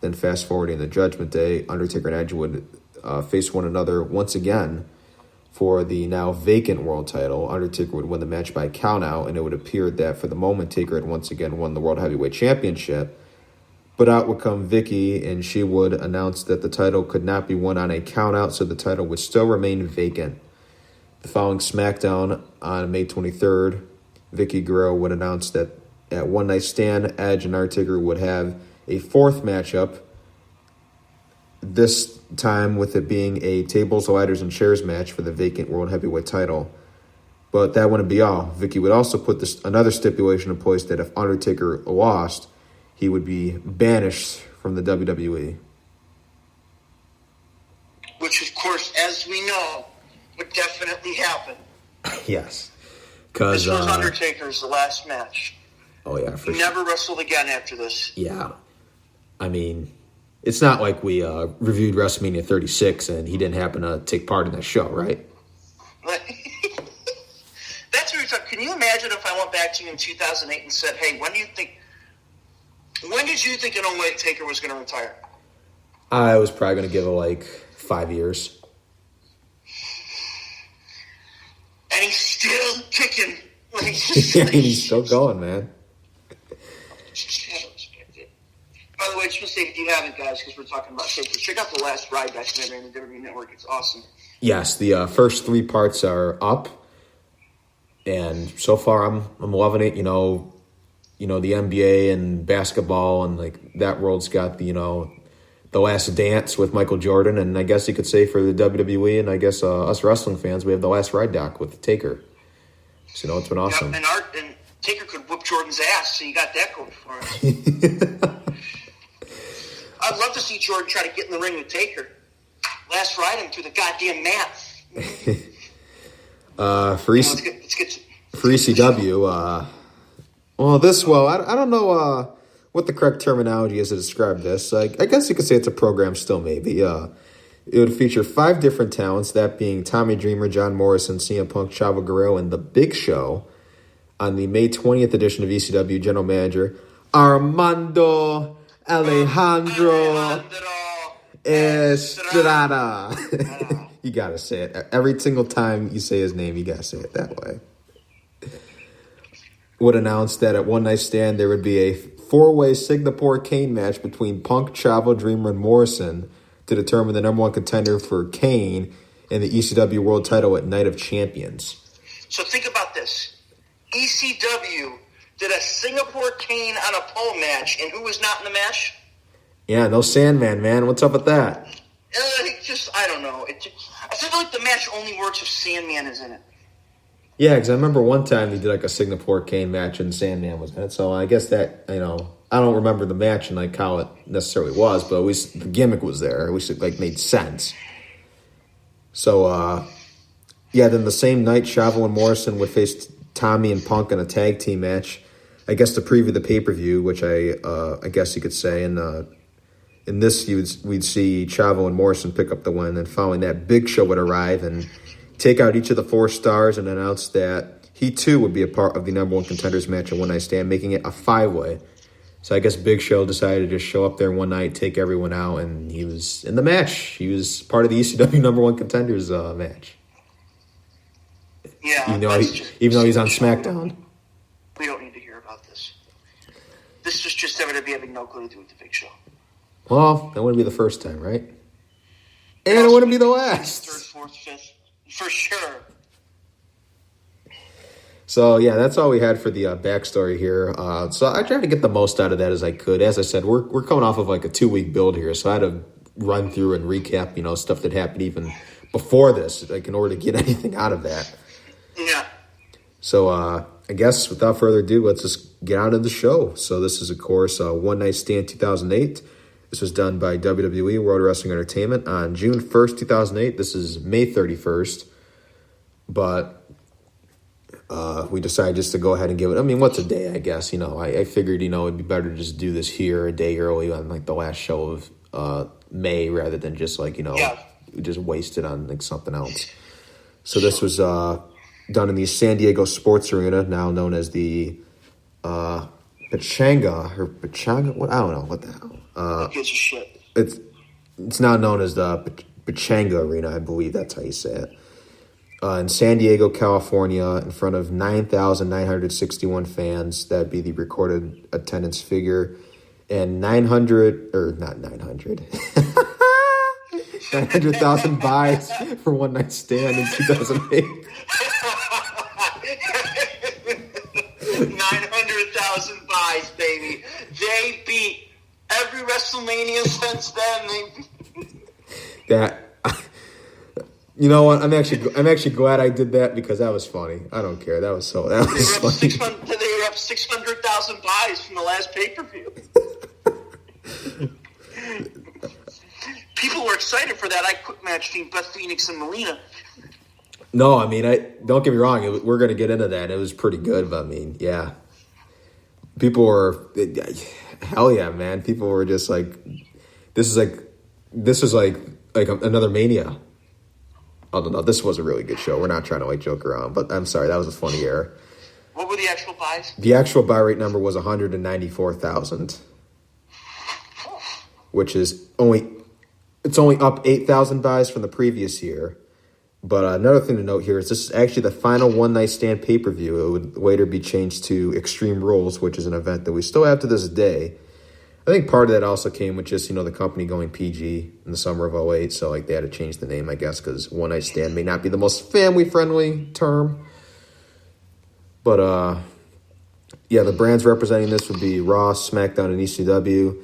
Then fast forwarding the Judgment Day, Undertaker and Edge would face one another once again for the now vacant world title. Undertaker would win the match by countout, and it would appear that for the moment, Taker had once again won the World Heavyweight Championship. But out would come Vicky, and she would announce that the title could not be won on a countout, so the title would still remain vacant. The following SmackDown on May 23rd, Vicky Guerrero would announce that at One Night Stand, Edge and Undertaker would have a fourth matchup, this time with it being a tables, ladders, and chairs match for the vacant World Heavyweight title. But that wouldn't be all. Vicky would also put another stipulation in place that if Undertaker lost, he would be banished from the WWE. Which, of course, as we know, would definitely happen. Yes. This was Undertaker's last match. Oh, yeah. He never wrestled again after this. Yeah. I mean, it's not like we reviewed WrestleMania 36 and he didn't happen to take part in that show, right? That's what you're talking. Can you imagine if I went back to you in 2008 and said, hey, when did you think an Undertaker was going to retire? I was probably going to give it like 5 years. And he's still kicking. Yeah, he's still going, man. By the way, just to say, if you haven't, guys, because we're talking about Taker, check out the Last Ride documentary on the WWE Network. It's awesome. Yes, the first 3 parts are up, and so far I'm loving it. You know, the NBA and basketball and like that world's got the Last Dance with Michael Jordan, and I guess you could say for the WWE and I guess us wrestling fans, we have the Last Ride doc with Taker. So it's been awesome. Yep, and Taker could whoop Jordan's ass, so you got that going for us. I'd love to see Jordan try to get in the ring with Taker. Last ride him through the goddamn mat. For ECW, I don't know what the correct terminology is to describe this. I guess you could say it's a program still, maybe. It would feature 5 different talents, that being Tommy Dreamer, John Morrison, CM Punk, Chavo Guerrero, and The Big Show. On the May 20th edition of ECW, General Manager Armando Alejandro Estrada. You gotta say it. Every single time you say his name, you gotta say it that way. Would announce that at One Night Stand, there would be a 4-way Singapore Kane match between Punk, Chavo, Dreamer, and Morrison to determine the number 1 contender for Kane and the ECW World title at Night of Champions. So think about this. ECW did a Singapore Kane on a pole match, and who was not in the match? Yeah, no Sandman, man. What's up with that? I don't know. I feel like the match only works if Sandman is in it. Yeah, because I remember one time they did like a Singapore Kane match and Sandman was in it. So I guess that, I don't remember the match and like how it necessarily was, but at least the gimmick was there. At least it like made sense. So, then the same night, Chavo and Morrison would face Tommy and Punk in a tag team match. I guess to preview the pay-per-view, which I guess you could say. And in this, we'd see Chavo and Morrison pick up the win. And following that, Big Show would arrive and take out each of the 4 stars and announce that he too would be a part of the number 1 contenders match at One Night Stand, making it a 5-way. So I guess Big Show decided to just show up there one night, take everyone out, and he was in the match. He was part of the ECW number 1 contenders match. Yeah, even though he's on SmackDown. We don't need to hear about this. This was just WWE having no clue to do with the Big Show. Well, that wouldn't be the first time, right? And it wouldn't be the last. 3rd, 4th, 5th, for sure. So, yeah, that's all we had for the backstory here. So I tried to get the most out of that as I could. As I said, we're coming off of like a 2-week build here, so I had to run through and recap, stuff that happened even before this, like in order to get anything out of that. Yeah. So I guess without further ado, let's just get out of the show. So this is, of course, One Night Stand 2008. This was done by WWE World Wrestling Entertainment on June 1st, 2008. This is May 31st. But we decided just to go ahead and give it. What's a day, I guess? I figured, it'd be better to just do this here a day early on like the last show of May rather than just just waste it on like something else. So this was done in the San Diego Sports Arena, now known as the Pachanga. What, I don't know what the hell. Who gives a shit? It's now known as the Pachanga Arena, I believe that's how you say it. In San Diego, California, in front of 9,961 fans. That'd be the recorded attendance figure. And 900,000 buys for One Night Stand in 2008. 900,000 buys, baby. They beat every WrestleMania since then. That, you know what? I'm actually glad I did that because that was funny. I don't care. That was funny. They were up 600,000 buys from the last pay-per-view. People were excited for that. I quit match between Beth Phoenix and Melina. No, I mean, don't get me wrong. We're going to get into that. It was pretty good, but I mean, yeah. People were, hell yeah, man. People were just like, this is like another Mania. Oh, no, this was a really good show. We're not trying to like joke around, but I'm sorry, that was a funny error. What were the actual buys? The actual buy rate number was 194,000, which is only up 8,000 buys from the previous year. But another thing to note here is this is actually the final One Night Stand pay-per-view. It would later be changed to Extreme Rules, which is an event that we still have to this day. I think part of that also came with just, the company going PG in the summer of 2008. So, they had to change the name, I guess, because One Night Stand may not be the most family-friendly term. But, yeah, the brands representing this would be Raw, SmackDown, and ECW.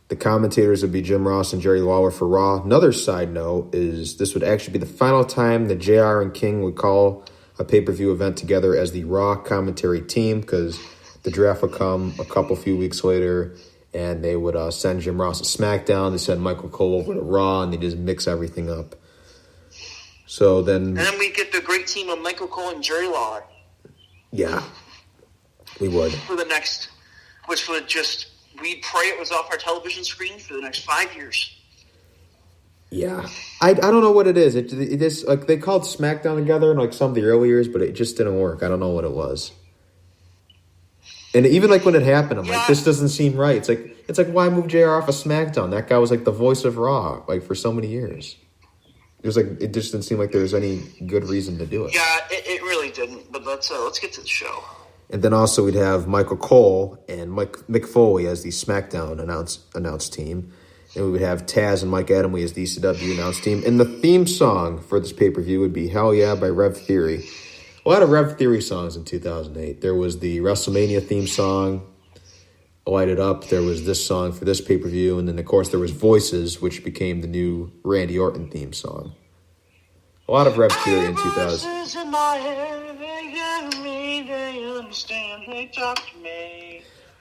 The commentators would be Jim Ross and Jerry Lawler for Raw. Another side note is this would actually be the final time that JR and King would call a pay-per-view event together as the Raw commentary team, because the draft would come a few weeks later, and they would send Jim Ross to SmackDown. They send Michael Cole over to Raw, and they just mix everything up. So then... And then we get the great team of Michael Cole and Jerry Lawler. Yeah, we would. For the next... Which would just... We'd pray it was off our television screen for the next 5 years. Yeah. I don't know what it is. It is like they called SmackDown together in some of the early years, but it just didn't work. I don't know what it was. And even when it happened, I'm like, this doesn't seem right. It's like why move JR off of SmackDown? That guy was the voice of Raw for so many years. It was it just didn't seem like there was any good reason to do it. Yeah, it really didn't. But let's get to the show. And then also we'd have Michael Cole and Mick Foley as the SmackDown announce team. And we would have Taz and Mike Adamle as the ECW announce team. And the theme song for this pay-per-view would be Hell Yeah by Rev Theory. A lot of Rev Theory songs in 2008. There was the WrestleMania theme song, Light It Up. There was this song for this pay-per-view. And then, of course, there was Voices, which became the new Randy Orton theme song. A lot of Rev Theory in 2000.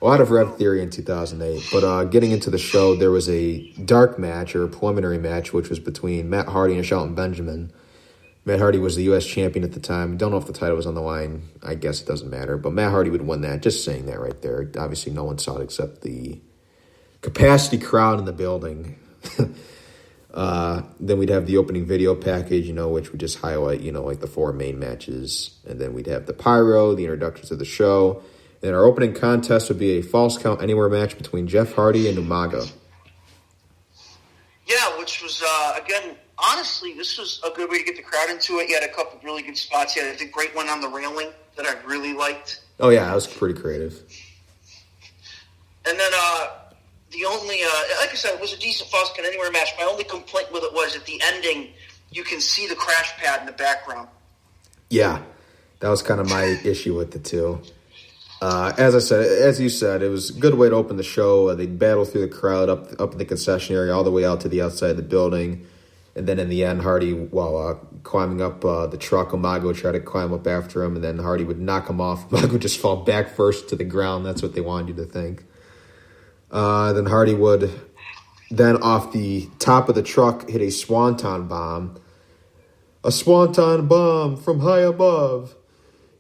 A lot of Rev Theory in 2008. But getting into the show, there was a dark match or a preliminary match, which was between Matt Hardy and Shelton Benjamin. Matt Hardy was the U.S. champion at the time. Don't know if the title was on the line. I guess it doesn't matter. But Matt Hardy would win that. Just saying that right there. Obviously, no one saw it except the capacity crowd in the building. Then we'd have the opening video package, which would just highlight, the four main matches. And then we'd have the pyro, the introductions to the show. And our opening contest would be a Falls Count Anywhere match between Jeff Hardy and Umaga. Yeah, which was, again, honestly, this was a good way to get the crowd into it. You had a couple of really good spots. You had a great one on the railing that I really liked. Oh, yeah, that was pretty creative. And then, the only, like I said, it was a decent Falls Count Anywhere match. My only complaint with it was at the ending, you can see the crash pad in the background. Yeah, that was kind of my issue with it, too. As you said, it was a good way to open the show. They battled through the crowd up in the concession area all the way out to the outside of the building. And then in the end, Hardy, while climbing up the truck, Umaga would try to climb up after him, and then Hardy would knock him off. Umaga would just fall back first to the ground. That's what they wanted you to think. Then Hardy would then off the top of the truck hit a swanton bomb. A swanton bomb from high above.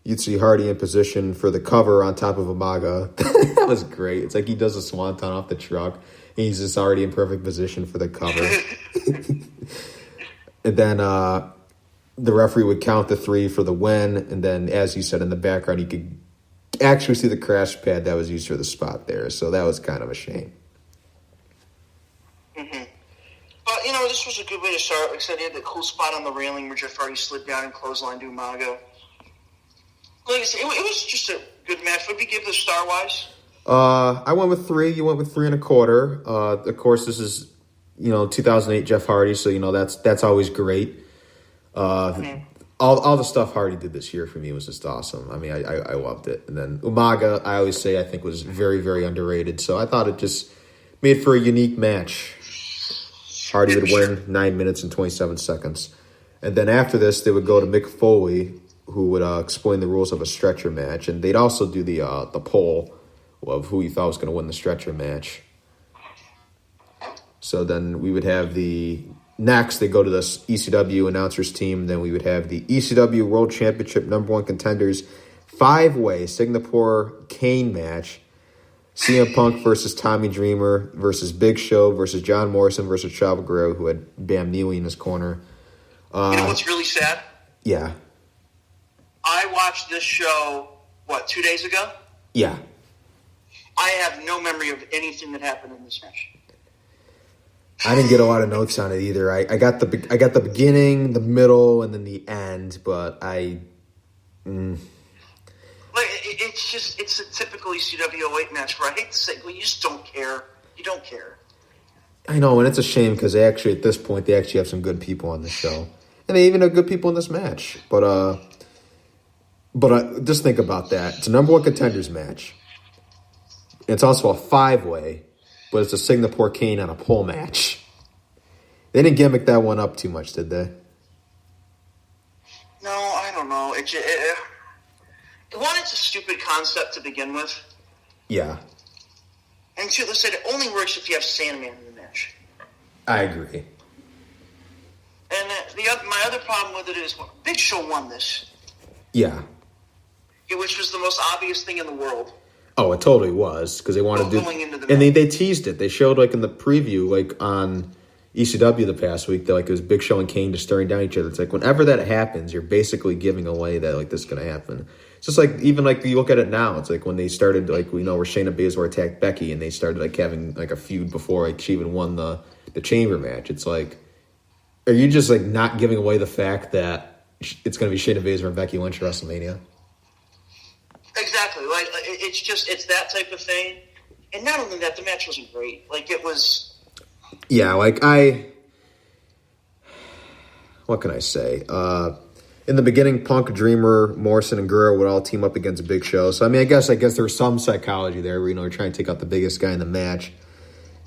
You'd see Hardy in position for the cover on top of Umaga. That was great. It's like he does a swanton off the truck, and he's just already in perfect position for the cover. And then the referee would count the three for the win, and then, as you said, in the background, you could actually see the crash pad that was used for the spot there, so that was kind of a shame. Mm-hmm. But, this was a good way to start. Like I said, they had the cool spot on the railing where Jeff Hardy slid down and clotheslined Umaga. Like I said, it was just a good match. What did you give this star-wise? I went with 3. You went with 3.25. Of course, this is 2008 Jeff Hardy, so that's always great. All the stuff Hardy did this year for me was just awesome. I mean, I loved it. And then Umaga, I always say I think was very, very underrated. So I thought it just made for a unique match. Hardy would win 9 minutes and 27 seconds. And then after this, they would go to Mick Foley, who would explain the rules of a stretcher match. And they'd also do the poll of who he thought was going to win the stretcher match. So then we would have next, they go to the ECW announcers team. Then we would have the ECW World Championship #1 contenders 5-way Singapore Cane match. CM Punk versus Tommy Dreamer versus Big Show versus John Morrison versus Chavo Guerrero, who had Bam Neely in his corner. You know what's really sad? Yeah. I watched this show, 2 days ago? Yeah. I have no memory of anything that happened in this match. I didn't get a lot of notes on it either. I got the beginning, the middle, and then the end, but it's a typical ECW 08 match where I hate to say, you just don't care. You don't care. I know, and it's a shame because they actually, at this point, they actually have some good people on the show. And they even have good people in this match. But just think about that. It's a #1 contenders match. It's also a 5-way, but it's a Singapore Cane on a pole match. They didn't gimmick that one up too much, did they? No, I don't know. It's a stupid concept to begin with. Yeah. And two, let's say it only works if you have Sandman in the match. I agree. And my other problem with it is Big Show won this. Yeah. Which was the most obvious thing in the world. Oh, it totally was, because they wanted to going into the and they teased it. They showed in the preview, on ECW the past week, that it was Big Show and Kane just staring down each other. It's whenever that happens, you're basically giving away that this is going to happen. It's just even you look at it now. It's when they started where Shayna Baszler attacked Becky and they started having a feud before she even won the chamber match. It's are you just not giving away the fact that it's going to be Shayna Baszler and Becky Lynch at WrestleMania? Exactly. It's that type of thing. And not only that, the match wasn't great. It was... Yeah, what can I say? In the beginning, Punk, Dreamer, Morrison, and Guerrero would all team up against a Big Show. So, I guess there was some psychology there where, you're trying to take out the biggest guy in the match.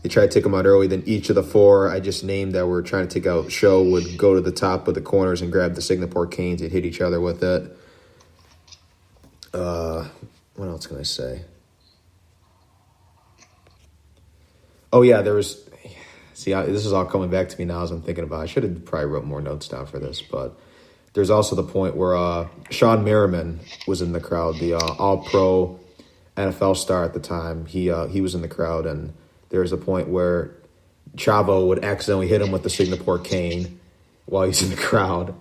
They try to take him out early. Then each of the 4 I just named that were trying to take out Show would go to the top of the corners and grab the Singapore Canes. They'd hit each other with it. What else can I say? Oh, yeah, there was... See, this is all coming back to me now as I'm thinking about it. I should have probably wrote more notes down for this, but there's also the point where Sean Merriman was in the crowd, the all-pro NFL star at the time. He was in the crowd, and there was a point where Chavo would accidentally hit him with the Singapore Cane while he's in the crowd.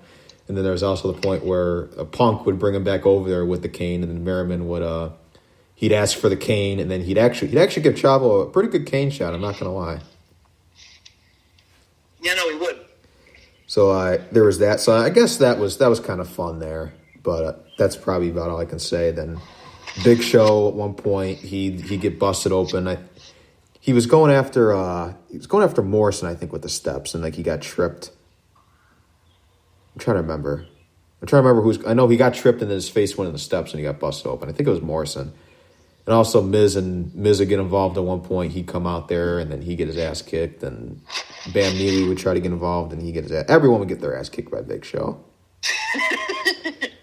And then there was also the point where Punk would bring him back over there with the cane, and then Merriman would he'd ask for the cane, and then he'd actually give Chavo a pretty good cane shot. I'm not gonna lie. Yeah, no, he would. So there was that. So I guess that was kind of fun there, but that's probably about all I can say. Then Big Show at one point he'd get busted open. He was going after Morrison, I think, with the steps, and he got tripped. I'm trying to remember who's. I know he got tripped and then his face went in the steps and he got busted open. I think it was Morrison. And also Miz would get involved at one point. He'd come out there and then he'd get his ass kicked. And Bam Neely would try to get involved and he'd get his ass. Everyone would get their ass kicked by Big Show.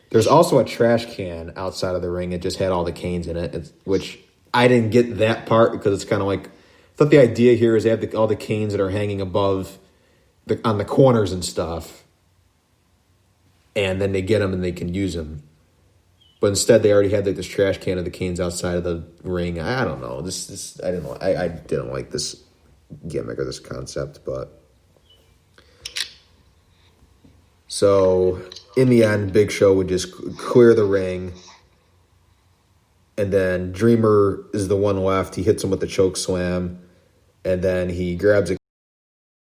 There's also a trash can outside of the ring. It just had all the canes in it, which I didn't get that part because it's kind of I thought the idea here is they have all the canes that are hanging above on the corners and stuff. And then they get them and they can use them. But instead, they already had this trash can of the canes outside of the ring. I don't know. I didn't like this gimmick or this concept. But so in the end, Big Show would just clear the ring, and then Dreamer is the one left. He hits him with the choke slam, and then he grabs a